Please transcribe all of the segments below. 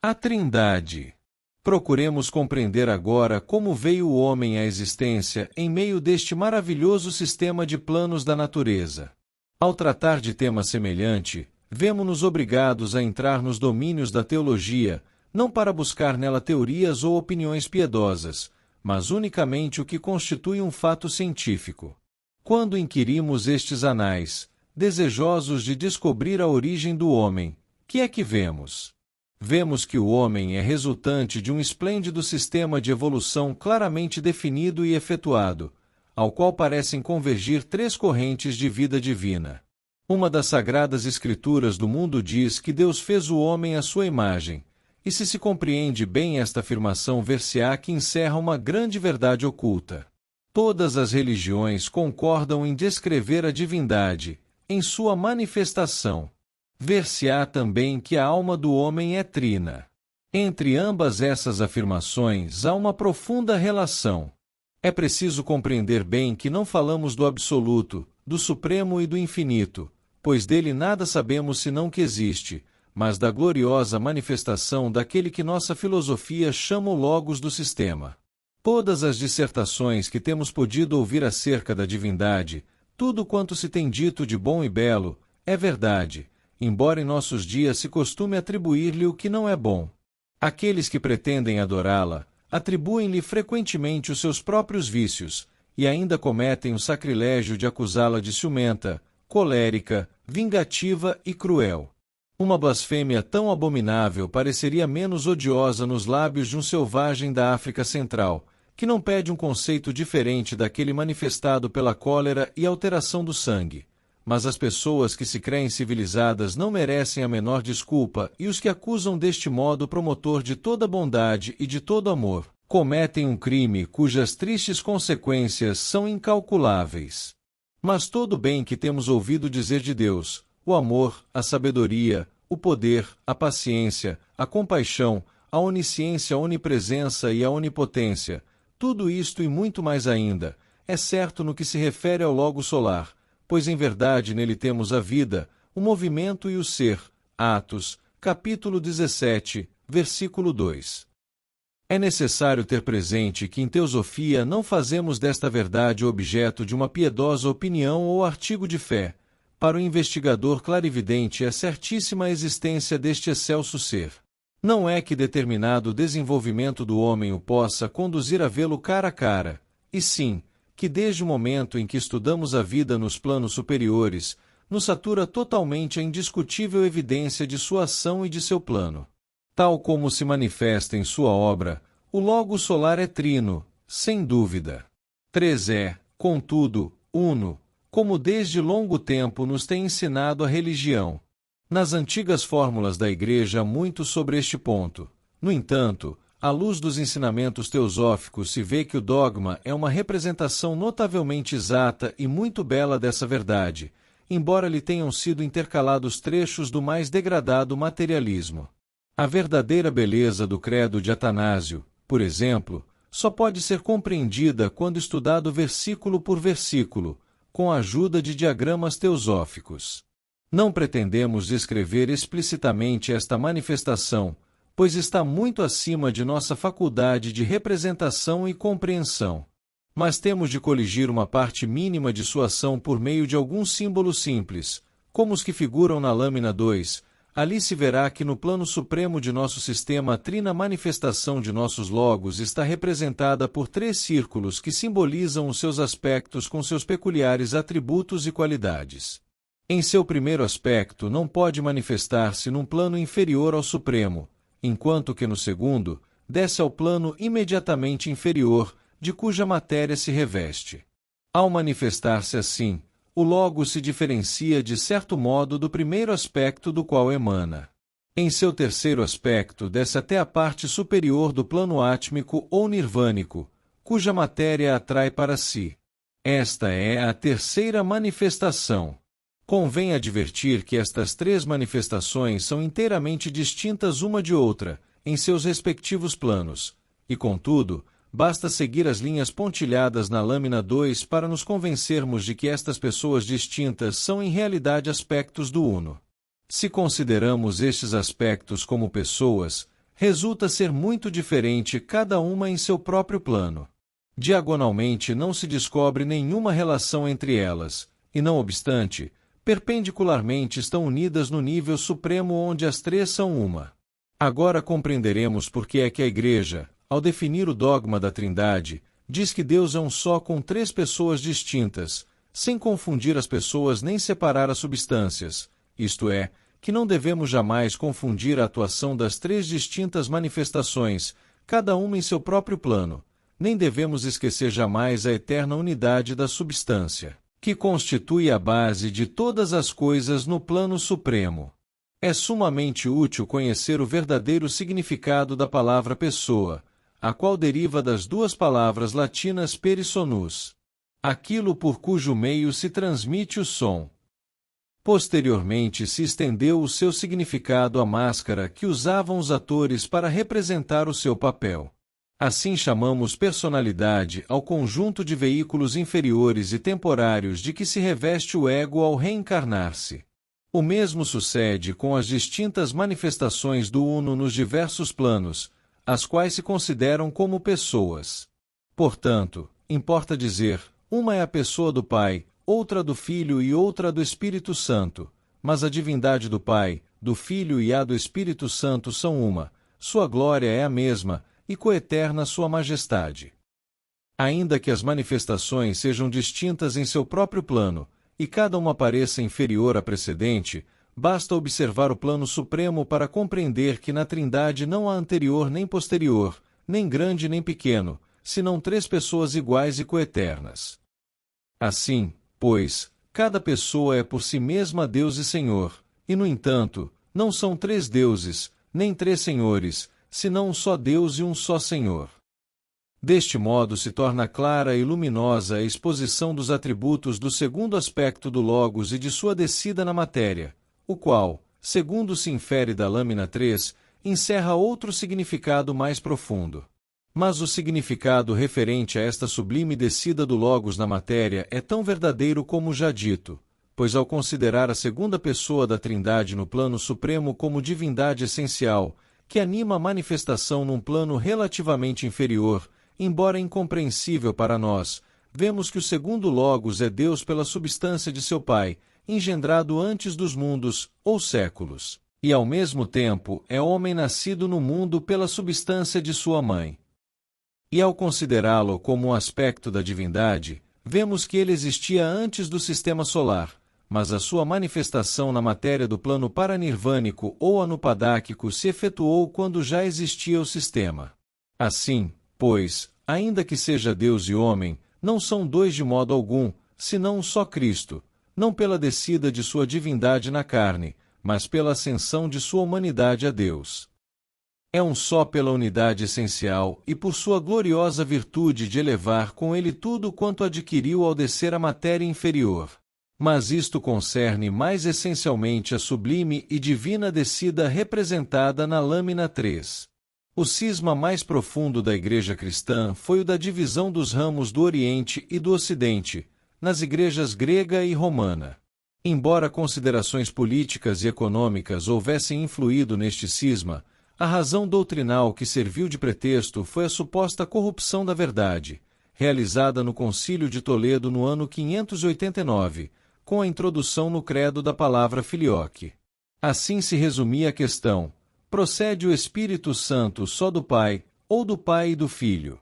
A Trindade. Procuremos compreender agora como veio o homem à existência em meio deste maravilhoso sistema de planos da natureza. Ao tratar de tema semelhante, vemo-nos obrigados a entrar nos domínios da teologia, não para buscar nela teorias ou opiniões piedosas, mas unicamente o que constitui um fato científico. Quando inquirimos estes anais, desejosos de descobrir a origem do homem, que é que vemos? Vemos que o homem é resultante de um esplêndido sistema de evolução claramente definido e efetuado, ao qual parecem convergir três correntes de vida divina. Uma das sagradas escrituras do mundo diz que Deus fez o homem à sua imagem, e se compreende bem esta afirmação, ver-se-á que encerra uma grande verdade oculta. Todas as religiões concordam em descrever a divindade, em sua manifestação. Ver-se-á também que a alma do homem é trina. Entre ambas essas afirmações há uma profunda relação. É preciso compreender bem que não falamos do absoluto, do supremo e do infinito, pois dele nada sabemos senão que existe, mas da gloriosa manifestação daquele que nossa filosofia chama o Logos do sistema. Todas as dissertações que temos podido ouvir acerca da divindade, tudo quanto se tem dito de bom e belo, é verdade, embora em nossos dias se costume atribuir-lhe o que não é bom. Aqueles que pretendem adorá-la, atribuem-lhe frequentemente os seus próprios vícios, e ainda cometem o sacrilégio de acusá-la de ciumenta, colérica, vingativa e cruel. Uma blasfêmia tão abominável pareceria menos odiosa nos lábios de um selvagem da África Central, que não pede um conceito diferente daquele manifestado pela cólera e alteração do sangue. Mas as pessoas que se creem civilizadas não merecem a menor desculpa, e os que acusam deste modo o promotor de toda bondade e de todo amor, cometem um crime cujas tristes consequências são incalculáveis. Mas todo o bem que temos ouvido dizer de Deus, o amor, a sabedoria, o poder, a paciência, a compaixão, a onisciência, a onipresença e a onipotência, tudo isto e muito mais ainda, é certo no que se refere ao Logo solar, pois em verdade nele temos a vida, o movimento e o ser. Atos, capítulo 17, versículo 2. É necessário ter presente que em teosofia não fazemos desta verdade objeto de uma piedosa opinião ou artigo de fé. Para o investigador clarividente é certíssima a existência deste excelso ser. Não é que determinado desenvolvimento do homem o possa conduzir a vê-lo cara a cara, e sim, que desde o momento em que estudamos a vida nos planos superiores, nos satura totalmente a indiscutível evidência de sua ação e de seu plano. Tal como se manifesta em sua obra, o Logo solar é trino, sem dúvida. 3 é, contudo, uno, como desde longo tempo nos tem ensinado a religião. Nas antigas fórmulas da Igreja há muito sobre este ponto. No entanto, à luz dos ensinamentos teosóficos se vê que o dogma é uma representação notavelmente exata e muito bela dessa verdade, embora lhe tenham sido intercalados trechos do mais degradado materialismo. A verdadeira beleza do credo de Atanásio, por exemplo, só pode ser compreendida quando estudado versículo por versículo, com a ajuda de diagramas teosóficos. Não pretendemos descrever explicitamente esta manifestação, pois está muito acima de nossa faculdade de representação e compreensão. Mas temos de coligir uma parte mínima de sua ação por meio de alguns símbolos simples, como os que figuram na lâmina 2. Ali se verá que no plano supremo de nosso sistema a trina manifestação de nossos logos está representada por 3 círculos que simbolizam os seus aspectos com seus peculiares atributos e qualidades. Em seu primeiro aspecto não pode manifestar-se num plano inferior ao supremo, enquanto que no segundo, desce ao plano imediatamente inferior, de cuja matéria se reveste. Ao manifestar-se assim, o Logos se diferencia de certo modo do primeiro aspecto do qual emana. Em seu terceiro aspecto desce até a parte superior do plano átmico ou nirvânico, cuja matéria atrai para si. Esta é a terceira manifestação. Convém advertir que estas 3 manifestações são inteiramente distintas uma de outra, em seus respectivos planos, e contudo, basta seguir as linhas pontilhadas na lâmina 2 para nos convencermos de que estas pessoas distintas são em realidade aspectos do Uno. Se consideramos estes aspectos como pessoas, resulta ser muito diferente cada uma em seu próprio plano. Diagonalmente não se descobre nenhuma relação entre elas, e não obstante, perpendicularmente estão unidas no nível supremo onde as três são uma. Agora compreenderemos por que é que a Igreja, ao definir o dogma da Trindade, diz que Deus é um só com três pessoas distintas, sem confundir as pessoas nem separar as substâncias, isto é, que não devemos jamais confundir a atuação das três distintas manifestações, cada uma em seu próprio plano, nem devemos esquecer jamais a eterna unidade da substância, que constitui a base de todas as coisas no plano supremo. É sumamente útil conhecer o verdadeiro significado da palavra pessoa, a qual deriva das duas palavras latinas per e sonus, aquilo por cujo meio se transmite o som. Posteriormente se estendeu o seu significado à máscara que usavam os atores para representar o seu papel. Assim chamamos personalidade ao conjunto de veículos inferiores e temporários de que se reveste o ego ao reencarnar-se. O mesmo sucede com as distintas manifestações do Uno nos diversos planos, as quais se consideram como pessoas. Portanto, importa dizer, uma é a pessoa do Pai, outra do Filho e outra do Espírito Santo, mas a divindade do Pai, do Filho e a do Espírito Santo são uma, sua glória é a mesma, e coeterna sua majestade. Ainda que as manifestações sejam distintas em seu próprio plano, e cada uma pareça inferior à precedente, basta observar o plano supremo para compreender que na Trindade não há anterior nem posterior, nem grande nem pequeno, senão três pessoas iguais e coeternas. Assim, pois, cada pessoa é por si mesma Deus e Senhor, e no entanto, não são três deuses, nem três senhores, senão um só Deus e um só Senhor. Deste modo se torna clara e luminosa a exposição dos atributos do segundo aspecto do Logos e de sua descida na matéria, o qual, segundo se infere da lâmina 3, encerra outro significado mais profundo. Mas o significado referente a esta sublime descida do Logos na matéria é tão verdadeiro como já dito, pois ao considerar a segunda pessoa da Trindade no plano supremo como divindade essencial, que anima a manifestação num plano relativamente inferior, embora incompreensível para nós, vemos que o segundo Logos é Deus pela substância de seu Pai, engendrado antes dos mundos, ou séculos, e ao mesmo tempo é homem nascido no mundo pela substância de sua mãe. E ao considerá-lo como um aspecto da divindade, vemos que ele existia antes do sistema solar, mas a sua manifestação na matéria do plano paranirvânico ou anupadáquico se efetuou quando já existia o sistema. Assim, pois, ainda que seja Deus e homem, não são dois de modo algum, senão um só Cristo, não pela descida de sua divindade na carne, mas pela ascensão de sua humanidade a Deus. É um só pela unidade essencial e por sua gloriosa virtude de elevar com ele tudo quanto adquiriu ao descer a matéria inferior. Mas isto concerne mais essencialmente a sublime e divina descida representada na lâmina 3. O cisma mais profundo da Igreja cristã foi o da divisão dos ramos do Oriente e do Ocidente, nas igrejas grega e romana. Embora considerações políticas e econômicas houvessem influído neste cisma, a razão doutrinal que serviu de pretexto foi a suposta corrupção da verdade, realizada no Concílio de Toledo no ano 589, com a introdução no credo da palavra filioque. Assim se resumia a questão: procede o Espírito Santo só do Pai, ou do Pai e do Filho?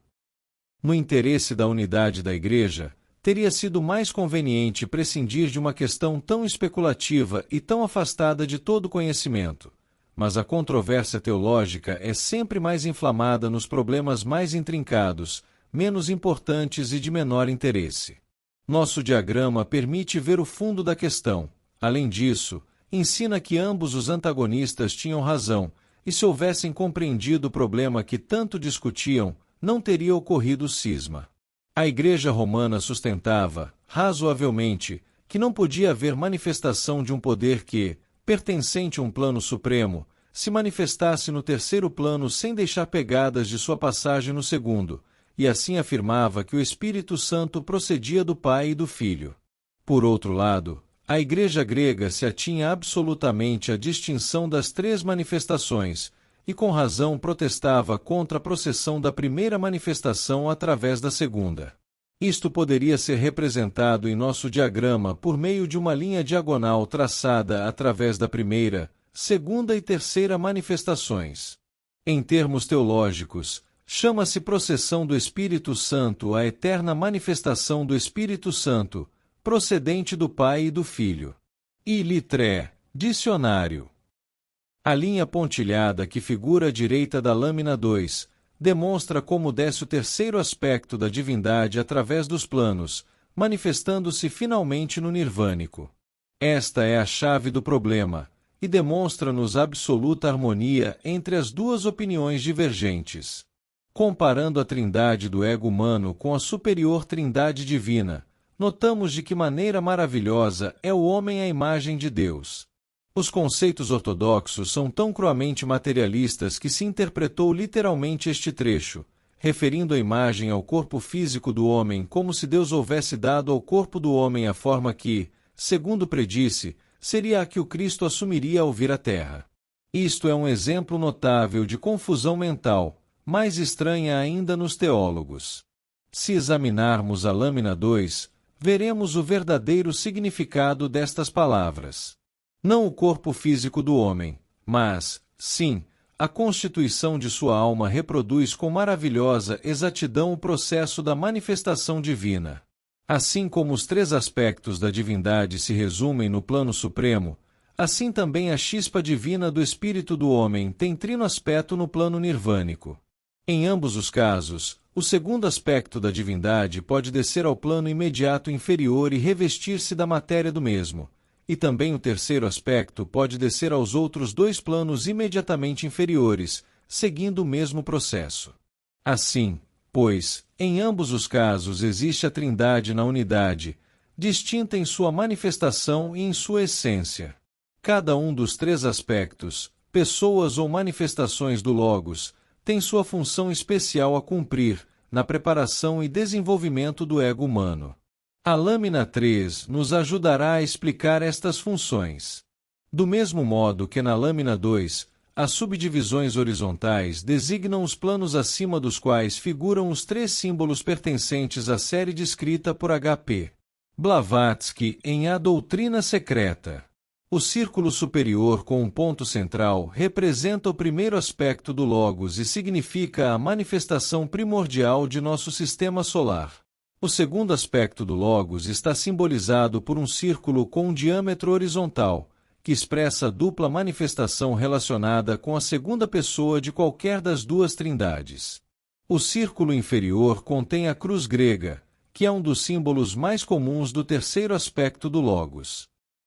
No interesse da unidade da Igreja, teria sido mais conveniente prescindir de uma questão tão especulativa e tão afastada de todo conhecimento. Mas a controvérsia teológica é sempre mais inflamada nos problemas mais intrincados, menos importantes e de menor interesse. Nosso diagrama permite ver o fundo da questão. Além disso, ensina que ambos os antagonistas tinham razão, e se houvessem compreendido o problema que tanto discutiam, não teria ocorrido o cisma. A Igreja Romana sustentava, razoavelmente, que não podia haver manifestação de um poder que, pertencente a um plano supremo, se manifestasse no terceiro plano sem deixar pegadas de sua passagem no segundo, e assim afirmava que o Espírito Santo procedia do Pai e do Filho. Por outro lado, a Igreja grega se atinha absolutamente à distinção das três manifestações, e com razão protestava contra a processão da primeira manifestação através da segunda. Isto poderia ser representado em nosso diagrama por meio de uma linha diagonal traçada através da primeira, segunda e terceira manifestações. Em termos teológicos, chama-se processão do Espírito Santo a eterna manifestação do Espírito Santo, procedente do Pai e do Filho. Ilitré, dicionário. A linha pontilhada que figura à direita da lâmina 2 demonstra como desce o terceiro aspecto da divindade através dos planos, manifestando-se finalmente no nirvânico. Esta é a chave do problema, e demonstra-nos absoluta harmonia entre as duas opiniões divergentes. Comparando a trindade do ego humano com a superior trindade divina, notamos de que maneira maravilhosa é o homem à imagem de Deus. Os conceitos ortodoxos são tão cruamente materialistas que se interpretou literalmente este trecho, referindo a imagem ao corpo físico do homem como se Deus houvesse dado ao corpo do homem a forma que, segundo predisse, seria a que o Cristo assumiria ao vir à Terra. Isto é um exemplo notável de confusão mental, mais estranha ainda nos teólogos. Se examinarmos a lâmina 2, veremos o verdadeiro significado destas palavras. Não o corpo físico do homem, mas, sim, a constituição de sua alma reproduz com maravilhosa exatidão o processo da manifestação divina. Assim como os três aspectos da divindade se resumem no plano supremo, assim também a chispa divina do espírito do homem tem trino aspecto no plano nirvânico. Em ambos os casos, o segundo aspecto da divindade pode descer ao plano imediato inferior e revestir-se da matéria do mesmo, e também o terceiro aspecto pode descer aos outros dois planos imediatamente inferiores, seguindo o mesmo processo. Assim, pois, em ambos os casos existe a trindade na unidade, distinta em sua manifestação e em sua essência. Cada um dos três aspectos, pessoas ou manifestações do Logos, tem sua função especial a cumprir, na preparação e desenvolvimento do ego humano. A lâmina 3 nos ajudará a explicar estas funções. Do mesmo modo que na lâmina 2, as subdivisões horizontais designam os planos acima dos quais figuram os três símbolos pertencentes à série descrita por H.P. Blavatsky em A Doutrina Secreta. O círculo superior com um ponto central representa o primeiro aspecto do Logos e significa a manifestação primordial de nosso sistema solar. O segundo aspecto do Logos está simbolizado por um círculo com um diâmetro horizontal, que expressa a dupla manifestação relacionada com a segunda pessoa de qualquer das duas trindades. O círculo inferior contém a cruz grega, que é um dos símbolos mais comuns do terceiro aspecto do Logos.